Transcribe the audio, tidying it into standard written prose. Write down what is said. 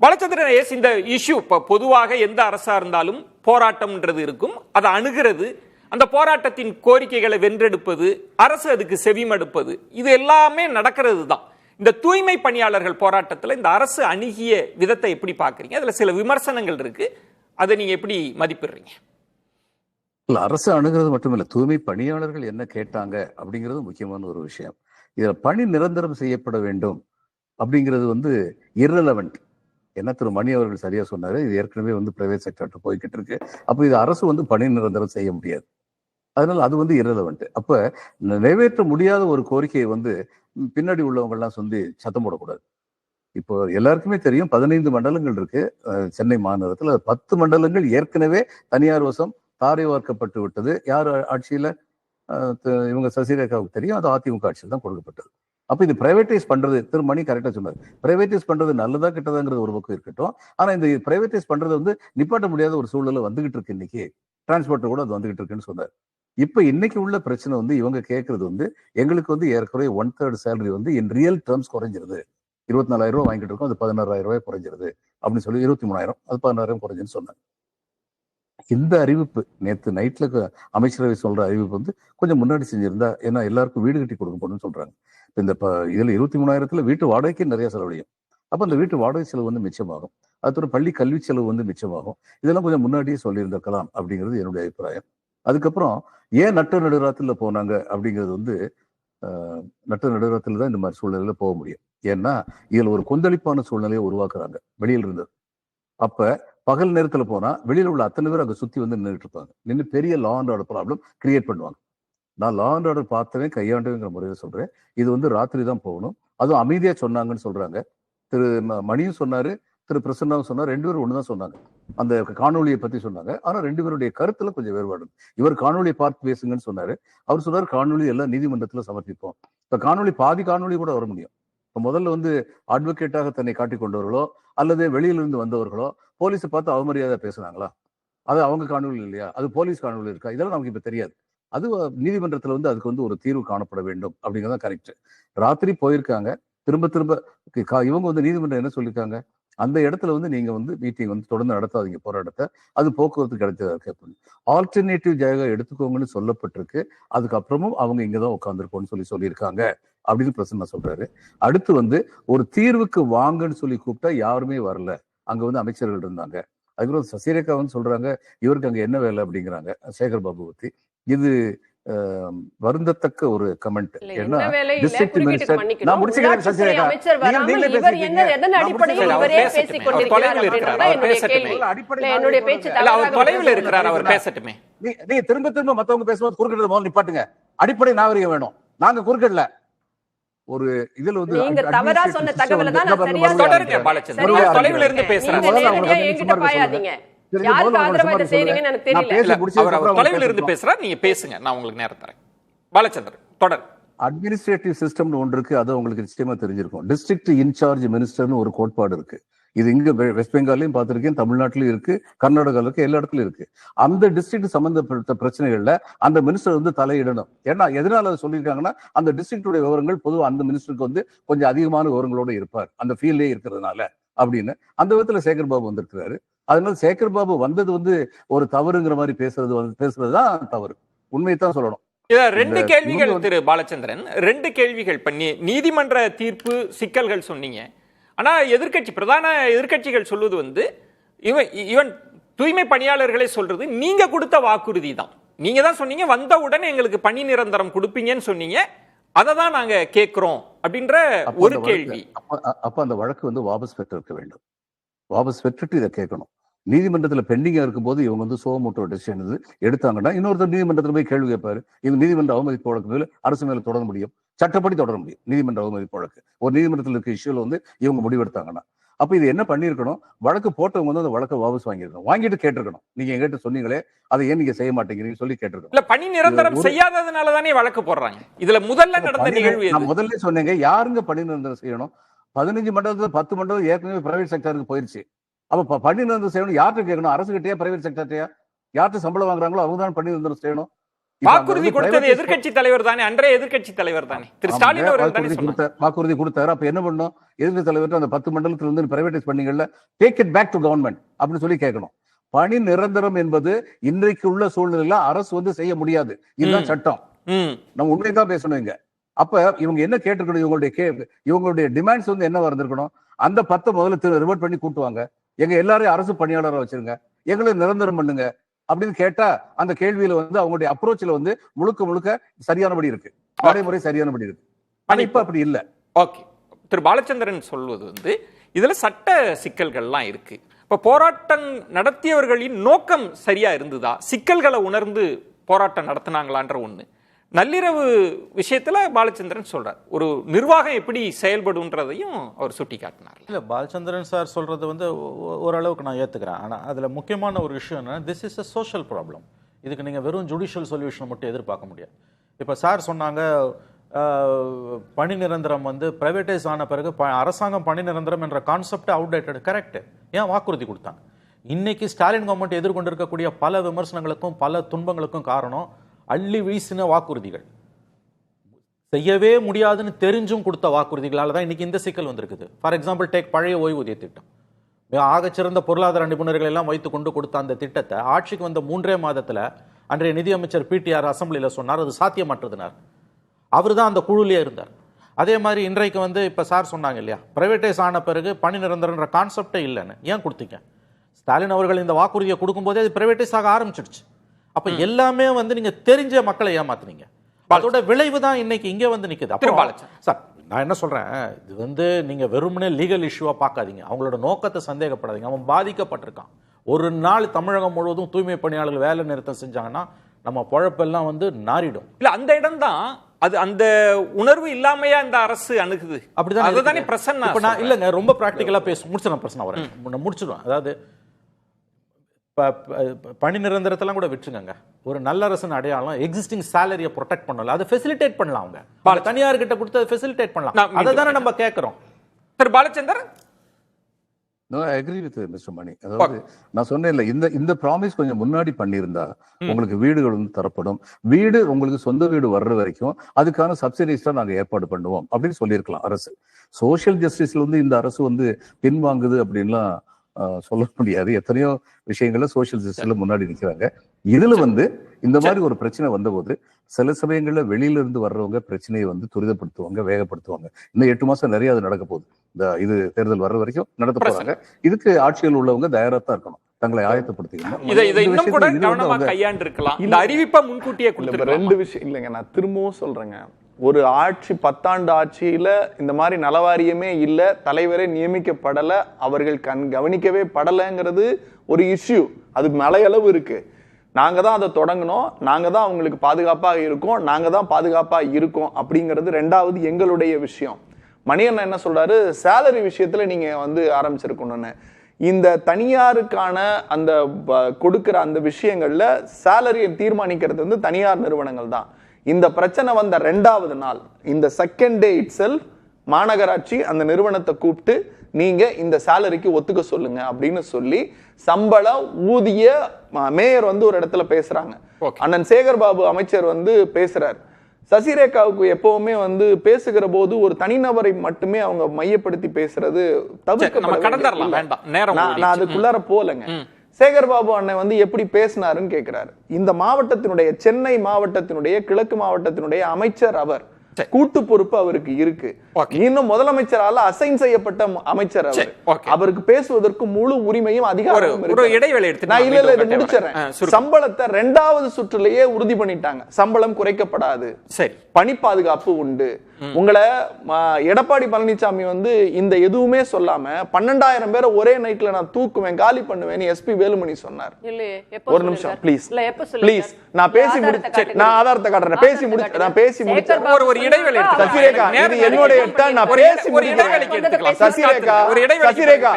பாலச்சந்திரன், இந்த இஷ்யூ பொதுவாக எந்த அரசா இருந்தாலும் போராட்டம்ன்றது இருக்கும், அதை அணுகிறது, அந்த போராட்டத்தின் கோரிக்கைகளை வென்றெடுப்பது, அரசு அதுக்கு செவிமடுப்பது, இது எல்லாமே நடக்கிறது தான். இந்த தூய்மை பணியாளர்கள் போராட்டத்தில் இந்த அரசு அணுகிய விதத்தை எப்படி பார்க்குறீங்க? அதில் சில விமர்சனங்கள் இருக்கு, அதை நீங்க எப்படி மதிப்பிடுறீங்க? இல்ல, அரசு அணுகிறது மட்டுமில்லை, தூய்மை பணியாளர்கள் என்ன கேட்டாங்க அப்படிங்கிறது முக்கியமான ஒரு விஷயம். இதுல பணி நிரந்தரம் செய்யப்பட வேண்டும் அப்படிங்கிறது இரலவெண்ட். என்ன திரு மணி அவர்கள் சரியா சொன்னாரு, இது ஏற்கனவே பிரைவேட் செக்டர்ட்ட போய்கிட்டு இருக்கு. அப்ப இது அரசு பணி நிரந்தரம் செய்ய முடியாது. அதனால அது இரலவெண்ட். அப்ப நிறைவேற்ற முடியாத ஒரு கோரிக்கையை பின்னாடி உள்ளவங்க எல்லாம் சத்தம் போடக்கூடாது. இப்போ எல்லாருக்குமே தெரியும், 15 மண்டலங்கள் இருக்கு சென்னை மாநகரத்துல. 10 மண்டலங்கள் ஏற்கனவே தனியார் வசம் தாரை வார்க்கப்பட்டு விட்டது. யார் ஆட்சியில? இவங்க சசிரேகாவுக்கு தெரியும், அது அதிமுக ஆட்சியில் தான் கொடுக்கப்பட்டது. அப்ப இது பிரைவேடைஸ் பண்றது, திரு மணி கரெக்டா சொன்னார், பிரைவேடைஸ் பண்றது நல்லதா கெட்டதாங்கிறது ஒரு பக்கம் இருக்கட்டும். ஆனா இந்த பிரைவேடைஸ் பண்றது நிப்பாட்ட முடியாத ஒரு சூழ்நிலை வந்துகிட்டு இருக்கு. இன்னைக்கு டிரான்ஸ்போர்ட் கூட அது வந்துகிட்டு இருக்குன்னு சொன்னார். இப்ப இன்னைக்கு உள்ள பிரச்சனை இவங்க கேட்கறது எங்களுக்கு ஏற்கனவே 1/3 சேலரி இன் ரியல் டேர்ம்ஸ் குறைஞ்சிருது. 24,000 ரூபாய் வாங்கிட்டு இருக்கோம், அது 16,000 ரூபாய் குறைஞ்சிருது அப்படின்னு சொல்லி 23,000, அது 16,000 குறைஞ்சுன்னு சொன்னாங்க. இந்த அறிவிப்பு நேற்று நைட்ல அமைச்சரவை சொல்ற அறிவிப்பு கொஞ்சம் முன்னாடி செஞ்சிருந்தா, ஏன்னா எல்லாருக்கும் வீடு கட்டி கொடுக்கணும்னு சொல்றாங்க. இந்த இதுல 23,000 வீட்டு வாடகைக்கு நிறைய செலவழியும். அப்ப அந்த வீட்டு வாடகை செலவு மிச்சமாகும். அது பள்ளி கல்வி செலவு மிச்சமாகும். இதெல்லாம் கொஞ்சம் முன்னாடியே சொல்லியிருந்திருக்கலாம் அப்படிங்கிறது என்னுடைய அபிப்பிராயம். அதுக்கப்புறம் ஏன் நட்ட நடுராத்திரில போனாங்க அப்படிங்கிறது நட்ட நடுராத்திரில தான் இந்த மாதிரி சூழ்நிலையில போக முடியும். ஏன்னா இதுல ஒரு கொந்தளிப்பான சூழ்நிலையை உருவாக்குறாங்க வெளியில இருந்து. அப்ப பகல் நேரத்துல போனா வெளியில உள்ள அத்தனை பேர் அங்க சுத்தி நின்றுட்டு இருப்பாங்க. நின்று பெரிய law and order problem create பண்ணுவாங்க. நான் லா அண்ட் ஆர்டர் பார்த்தவன் கையாண்டுங்கிற முறையில சொல்றேன். இது ராத்திரி தான் போகணும், அதுவும் அமைதியா சொன்னாங்கன்னு சொல்றாங்க. திரு மணியும் சொன்னாரு, திரு பிரசன்னாவும் சொன்னார். 2 பேரும் ஒண்ணுதான் சொன்னாங்க, அந்த காணொலியை பத்தி சொன்னாங்க. ஆனா 2 பேருடைய கருத்துல கொஞ்சம் வேறுபாடு. இவர் காணொலியை பார்த்து பேசுங்கன்னு சொன்னாரு, அவர் சொன்னார் காணொலி எல்லாம் நீதிமன்றத்துல சமர்ப்பிப்போம். இப்ப பாதி காணொலி கூட வர முடியும். இப்ப முதல்ல அட்வொகேட்டாக தன்னை காட்டிக் கொண்டவர்களோ அல்லது வெளியிலிருந்து வந்தவர்களோ போலீஸை பார்த்து அவமரியாதை பேசுனாங்களா? அது அவங்க காணொலி இல்லையா? அது போலீஸ் காணொலி இருக்கா? இதெல்லாம் நமக்கு இப்ப தெரியாது. அது நீதிமன்றத்துல அதுக்கு ஒரு தீர்வு காணப்பட வேண்டும் அப்படிங்கிறதா கரெக்ட். ராத்திரி போயிருக்காங்க, திரும்ப திரும்ப இவங்க நீதிமன்றம் என்ன சொல்லியிருக்காங்க, அந்த இடத்துல நீங்க மீட்டிங் தொடர்ந்து நடத்தாதீங்க போராட்டத்தை, அது போக்குவரத்து கிடைச்சதா கேட்பீங்க. ஆல்டர்னேட்டிவ் ஜாக எடுத்துக்கோங்கன்னு சொல்லப்பட்டிருக்கு. அதுக்கப்புறமும் அவங்க இங்கதான் உட்காந்துருக்கோம்னு சொல்லியிருக்காங்க அப்படின்னு பிரசன்னா சொல்றாரு. அடுத்து ஒரு தீர்வுக்கு வாங்கன்னு சொல்லி கூப்பிட்டா யாருமே வரல. அங்க அமைச்சர்கள் இருந்தாங்க. அதுக்கப்புறம் சசிரேகா சொல்றாங்க இவருக்கு அங்க என்ன வேலை அப்படிங்கிறாங்க சேகர் பாபு பத்தி. இது வருந்தத்தக்க ஒரு கமெண்ட். ஏன்னா டிஸ்ட்ரிக்ட் மினிஸ்டர், நான் முடிச்சுக்கிறேன் சசிரேகா, நீங்களே பேசிட்டீங்க. நீங்க திரும்ப திரும்ப மத்தவங்க பேசும்போது குறுக்கிட்டு முதல்ல நிப்பாட்டுங்க. அடிப்படை நாகரிகம் வேணும். நாங்க குறுக்கிடல. ஒரு இதுல நீங்க தவறா சொன்ன தகவலை தான் நான் சரியா தொடருங்க. பாலச்சந்திரன் தொலைவில் இருந்து பேசுறாரு, என்கிட்ட பாயாதீங்க. யாருக்கு ஆதரவா இதை செய்றீங்கன்னு எனக்கு தெரியல. அவர் தொலைவில் இருந்து பேசுறாரு, நீங்க பேசுங்க, நான் உங்களுக்கு நேரம் தரேன். பாலச்சந்திரன் தொடர். அட்மினிஸ்ட்ரேட்டிவ் சிஸ்டம்னு ஒன்று இருக்கு, அது உங்களுக்கு நிச்சயமா தெரிஞ்சிருக்கும். டிஸ்ட்ரிக்ட் இன்சார்ஜ் மினிஸ்டர்னு ஒரு கோட்பாடு இருக்கு. இது இங்க வெஸ்ட் பெங்காலையும் பார்த்திருக்கேன், தமிழ்நாட்டிலும் இருக்கு, கர்நாடகால இருக்கு, எல்லா இடத்துலயும் இருக்கு. அந்த டிஸ்ட்ரிக்ட் சம்பந்தப்பட்ட பிரச்சனைகள்ல அந்த மினிஸ்டர் தலையிடணும். ஏன்னா எதனால அதை சொல்லியிருக்காங்கன்னா, அந்த டிஸ்ட்ரிக்டுடைய விவரங்கள் பொதுவாக அந்த மினிஸ்டருக்கு கொஞ்சம் அதிகமான விவரங்களோட இருப்பார், அந்த ஃபீல்டே இருக்கிறதுனால அப்படின்னு. அந்த விதத்துல சேகர் பாபு வந்திருக்கிறாரு. அதனால சேகர் பாபு வந்தது ஒரு தவறுங்கிற மாதிரி பேசுறதுதான் தவறு. உண்மையைத்தான் சொல்லணும். 2 கேள்விகள் திரு பாலச்சந்திரன், 2 கேள்விகள் பண்ணி நீதிமன்ற தீர்ப்பு சிக்கல்கள் சொன்னீங்க. ஆனா பிரதான எதிர்கட்சிகள் சொல்வது இவன் தூய்மை பணியாளர்களே சொல்றது நீங்க கொடுத்த வாக்குறுதி தான். நீங்க தான் சொன்னீங்க வந்தவுடன் எங்களுக்கு பணி நிரந்தரம் கொடுப்பீங்கன்னு சொன்னீங்க, அதை தான் நாங்க கேட்கிறோம் அப்படின்ற ஒரு கேள்வி. அப்ப அந்த வழக்கு வாபஸ் பெற்றிருக்க வேண்டும். வாபஸ் பெற்றுட்டு இதை கேட்கணும். நீதிமன்றத்துல பெண்டிங்கா இருக்கும் போது இவங்க சோமோட்டோ டெசிஷன் எடுத்தாங்கன்னா இன்னொருத்தர் நீதிமன்றத்துல போய் கேள்வி கேட்பாரு. இவங்க நீதிமன்ற அவமதிப்பு வழக்கு மேல அரசு மேல தொடர முடியும், சட்டப்படி தொடர முடியும். நீதிமன்ற அவமதிப்பு வழக்கு ஒரு நீதிமன்றத்தில் இருக்க இஷ்யூல இவங்க முடிவெடுத்தாங்கன்னா, அப்ப இது என்ன பண்ணிருக்கணும், வழக்கு போட்டவங்க அந்த வழக்கை வாபஸ் வாங்கிருக்கணும், வாங்கிட்டு கேட்டிருக்கணும். நீங்க எங்கிட்ட சொன்னீங்களே அதை ஏன் நீங்க செய்ய மாட்டேங்கிறீங்க சொல்லி கேட்டிருக்கணும். இல்ல பணி நிரந்தரம் செய்யாததுனாலதானே வழக்கு போடுறாங்க. இதுல முதல்ல நடந்த நிகழ்வு நான் முதல்ல சொன்னேங்க, யாருங்க பணி நிரந்தரம் செய்யணும்? 15 மண்டலத்துல 10 மண்டலம் ஏற்கனவே பிரைவேட் செக்டருக்கு போயிருச்சு. அப்ப பணி நிரந்தரம் செய்யணும் யார்கிட்ட கேட்கணும்? அரசு கிட்டயா பிரைவேட் செக்டர்கிட்டயா? யார்கிட்ட சம்பளம் வாங்குறாங்களோ அவங்க தான் பணி நிரந்தரம் செய்யணும். வாக்குறுதி கொடுத்தது எதிர்க்கட்சி தலைவர் தானே, அன்றைய எதிர்க்கட்சி தலைவர் தானே, திரு ஸ்டாலின் அவர்கள் தானே சொன்னார். வாக்குறுதி கொடுத்தாரு. அப்ப என்ன பண்ணணும்? எதிர்க்கட்சி தலைவர் அந்த 10 மண்டலத்துல இருந்து பிரைவேடைஸ் பண்ணீங்கல்ல, take it back to government அப்படின்னு சொல்லி கேட்கணும். பணி நிரந்தரம் என்பது இன்றைக்கு உள்ள சூழ்நிலையில அரசு வந்து செய்ய முடியாது. இதுதான் சட்டம். நம்ம உண்மைதான் பேசணும் இங்க. அப்ப இவங்க என்ன கேட்டிருக்கணும்? இவங்களுடைய டிமாண்ட்ஸ் வந்து என்ன வந்திருக்கணும்? அந்த 10 முதல்ல ரிவர்ட் பண்ணி கூட்டுவாங்க, எங்க எல்லாரையும் அரசு பணியாளராக வச்சிருங்க, எங்களை நிரந்தரம் பண்ணுங்க அப்படின்னு கேட்டா அந்த கேள்வியில வந்து அவங்களுடைய அப்ரோச்ல வந்து முழுக்க முழுக்க சரியானபடி இருக்கு, நடைமுறை சரியானபடி இருக்கு. ஆனா இப்ப அப்படி இல்ல. ஓகே, திரு பாலச்சந்திரன் சொல்வது வந்து இதுல சட்ட சிக்கல்கள்லாம் இருக்கு. இப்ப போராட்டம் நடத்தியவர்களின் நோக்கம் சரியா இருந்ததா, சிக்கல்களை உணர்ந்து போராட்டம் நடத்தினாங்களான்ற ஒண்ணு. நள்ளிரவு விஷயத்துல பாலச்சந்திரன் சொல்றார், ஒரு நிர்வாகம் எப்படி செயல்படுன்றதையும் அவர் சுட்டி காட்டினார். இல்ல, பாலச்சந்திரன் சார் சொல்றது வந்து ஓரளவுக்கு நான் ஏத்துக்கிறேன். ஆனா அதுல முக்கியமான ஒரு விஷயம் என்ன, this is a social problem. இதுக்கு நீங்க வெறும் ஜுடிஷியல் சொல்யூஷன் மட்டும் எதிர்பார்க்க முடியாது. இப்ப சார் சொன்னாங்க பணி நிரந்தரம் வந்து பிரைவேடைஸ் ஆன பிறகு அரசாங்கம் பணி நிரந்தரம் என்ற கான்செப்ட் அவுடேட்டட். கரெக்ட். ஏன் வாக்குறுதி கொடுத்தாங்க? இன்னைக்கு ஸ்டாலின் கவர்மெண்ட் எதிர்கொண்டிருக்கக்கூடிய பல விமர்சனங்களுக்கும் பல துன்பங்களுக்கும் காரணம் அள்ளி வீசின வாக்குறுதிகள், செய்யவே முடியாதுன்னு தெரிஞ்சும் கொடுத்த வாக்குறுதிகளால தான் இன்னைக்கு இந்த சிக்கல் வந்திருக்குது. ஃபார் எக்ஸாம்பிள் டேக் பழைய ஓய்வூதிய திட்டம். ஆகச்சிறந்த பொருளாதார நிபுணர்கள் எல்லாம் வைத்துக் கொண்டு கொடுத்த அந்த திட்டத்தை ஆட்சிக்கு வந்த 3 மாதத்துல அன்றைய நிதியமைச்சர் பிடிஆர் அசம்பிளியில சொன்னார் அது சாத்தியமற்றதுனார். அவர் தான் அந்த குழுவிலே இருந்தார். அதே மாதிரி இன்றைக்கு வந்து இப்ப சார் சொன்னாங்க இல்லையா, பிரைவேடைஸ் ஆன பிறகு பணி நிரந்தரன்ற கான்செப்டே இல்லைன்னு. ஏன் கொடுத்தீங்க? ஸ்டாலின் அவர்கள் இந்த வாக்குறுதியை கொடுக்கும் போதே அது பிரைவேடைஸ் ஆக ஆரம்பிச்சிடுச்சு. அப்ப எல்லாமே வந்து நீங்க தெரிஞ்ச மக்களை ஏமாத்துனீங்க. அதோட விளைவு தான் இன்னைக்கு இங்க வந்து நிக்குது. சார் நான் என்ன சொல்றேன், இது வந்து நீங்க வெறுமனே லீகல் இஷ்யூவா பார்க்காதீங்க, அவங்களோட நோக்கத்தை சந்தேகப்படாதீங்க. அவன் பாதிக்கப்பட்டிருக்கான். ஒரு நாள் தமிழகம் முழுவதும் தூய்மை பணியாளர்கள் வேலை நிறுத்தம் செஞ்சாங்கன்னா நம்ம பொழப்பெல்லாம் வந்து நாரிடும். இல்ல, அந்த இடம் தான் அது, அந்த உணர்வு இல்லாமையா இந்த அரசு அணுகுது. அப்படிதான் அதுதானே பிரச்சனை. இப்ப நான் இல்லங்க ரொம்ப பிராக்டிகலா முடிச்சிடும் பிரச்சனை வரேன், முடிச்சிடுவேன். அதாவது பணி நிரந்தரத்தெல்லாம் கூட விட்டுருங்க. ஒரு நல்ல அரசின் அடையாளம் எக்ஸிஸ்டிங் சேலரியை ப்ரொடெக்ட் பண்ணல, அதை ஃபெசிலிட்டேட் பண்ணலாம். அவங்க தனியார் கிட்ட கொடுத்து அதை ஃபெசிலிட்டேட் பண்ணலாம். அதை தானே நம்ம கேட்கிறோம். திரு Balachandran, I agree with Mr. Mani. அதாவது நான் சொன்னேன்ல, இந்த ப்ராமிஸ் கொஞ்சம் முன்னாடி பண்ணியிருந்தா உங்களுக்கு வீடுகள் வந்து தரப்படும், வீடு உங்களுக்கு சொந்த வீடு வர்ற வரைக்கும் அதுக்கான சப்சிடிஸ் தான் நாங்க ஏற்பாடு பண்ணுவோம் அப்படின்னு சொல்லியிருக்கலாம் அரசு. சோசியல் ஜஸ்டிஸ்ல வந்து இந்த அரசு வந்து பின்வாங்குது அப்படின்லாம் சொல்ல முடியாது. எத்தனையோ விஷயங்கள்ல சோசியல் ஜஸ்டிஸ்ல முன்னாடி நிற்கிறாங்க. இதுல வந்து இந்த மாதிரி ஒரு பிரச்சனை வந்தபோது சில சமயங்கள்ல வெளியில இருந்து வர்றவங்க பிரச்சனையை வந்து துரிதப்படுத்துவாங்க, வேகப்படுத்துவாங்க. இன்னும் 8 மாசம் நிறைய அது நடக்க போகுது. இது தேர்தல் வர்ற வரைக்கும் நடத்த போறாங்க. இதுக்கு ஆட்சியில் உள்ளவங்க தயாரா தான் இருக்கணும், தங்களை ஆயத்தப்படுத்திக்கணும். இதை இன்னும் கூட கவனமா கையாண்டு இருக்கலாம். இந்த அறிவிப்பை முன்கூட்டியே கொடுத்திருக்கலாம். 2 விஷயம் இல்லைங்க, நான் திரும்பவும் சொல்றேங்க. ஒரு ஆட்சி 10 ஆண்டு ஆட்சியில இந்த மாதிரி நலவாரியமே இல்ல, தலைவரே நியமிக்கப்படல, அவர்கள் கவனிக்கவே படலைங்கிறது ஒரு இஷ்யூ. அது மலையளவு இருக்கு. நாங்க தான் அதை தொடங்கணும், நாங்க தான் அவங்களுக்கு பாதுகாப்பாக இருக்கோம், நாங்க தான் பாதுகாப்பா இருக்கோம் அப்படிங்கிறது 2வது எங்களுடைய விஷயம். மணியண்ணன் என்ன சொல்றாரு, சேலரி விஷயத்துல நீங்க வந்து ஆரம்பிச்சிருக்கணும்னு. இந்த தனியாருக்கான அந்த கொடுக்கிற அந்த விஷயங்கள்ல சேலரியை தீர்மானிக்கிறது வந்து தனியார் நிறுவனங்கள் தான். இந்த பிரச்சனை வந்த 2வது நாள், இந்த செகண்ட் டே இட்செல்ஃப் மாநகராட்சி அந்த நிறுவனத்தை கூப்பிட்டு நீங்க இந்த சேலரிக்கு ஒத்துக்க சொல்லுங்க அப்படின்னு சொல்லி சம்பள ஊதிய மேயர் வந்து ஒரு இடத்துல பேசுறாங்க. அண்ணன் சேகர் பாபு அமைச்சர் வந்து பேசுறாரு. சசிரேகாவுக்கு எப்பவுமே வந்து பேசுகிற போது ஒரு தனிநபரை மட்டுமே அவங்க மையப்படுத்தி பேசுறது தவிர்க்க. நான் அதுக்குள்ளார போலங்க. சேகர் பாபு அண்ணன் வந்து எப்படி பேசினாருன்னு கேட்கிறாரு. இந்த மாவட்டத்தினுடைய, சென்னை மாவட்டத்தினுடைய, கிழக்கு மாவட்டத்தினுடைய அமைச்சர் அவர். கூட்டு பொறுப்பு அவருக்கு இருக்கு. இன்னும் முதலமைச்சரால அசைன் செய்யப்பட்ட அமைச்சர் அவர். அவருக்கு பேசுவதற்கு முழு உரிமையும் அதிகாரமும் இருக்கு. நான் இல்ல இதை முடிச்சிடறேன். சம்பளத்தை 2வது சுற்றுலயே உறுதி பண்ணிட்டாங்க. சம்பளம் குறைக்கப்படாது, சரி, பணி பாதுகாப்பு உண்டு. உங்களை எடப்பாடி பழனிசாமி வந்து இந்த எதுவுமே சொல்லாம 12,000 பேரை ஒரே நைட்ல நான் தூக்குவேன், காலி பண்ணுவேன் எஸ்பி வேலுமணி சொன்னார். ஒரு நிமிஷம் ப்ளீஸ் ப்ளீஸ், நான் பேசி முடிச்சு, நான் ஆதாரத்தை காட்டுறேன். பேசி முடிச்சு, நான் பேசி முடிச்சு ஒரு இடைவேளை எடுத்துக்கலாம். சசிரேகா, இது என்னோட நான் பேசி முடிக்கிறேன். சசிரேகா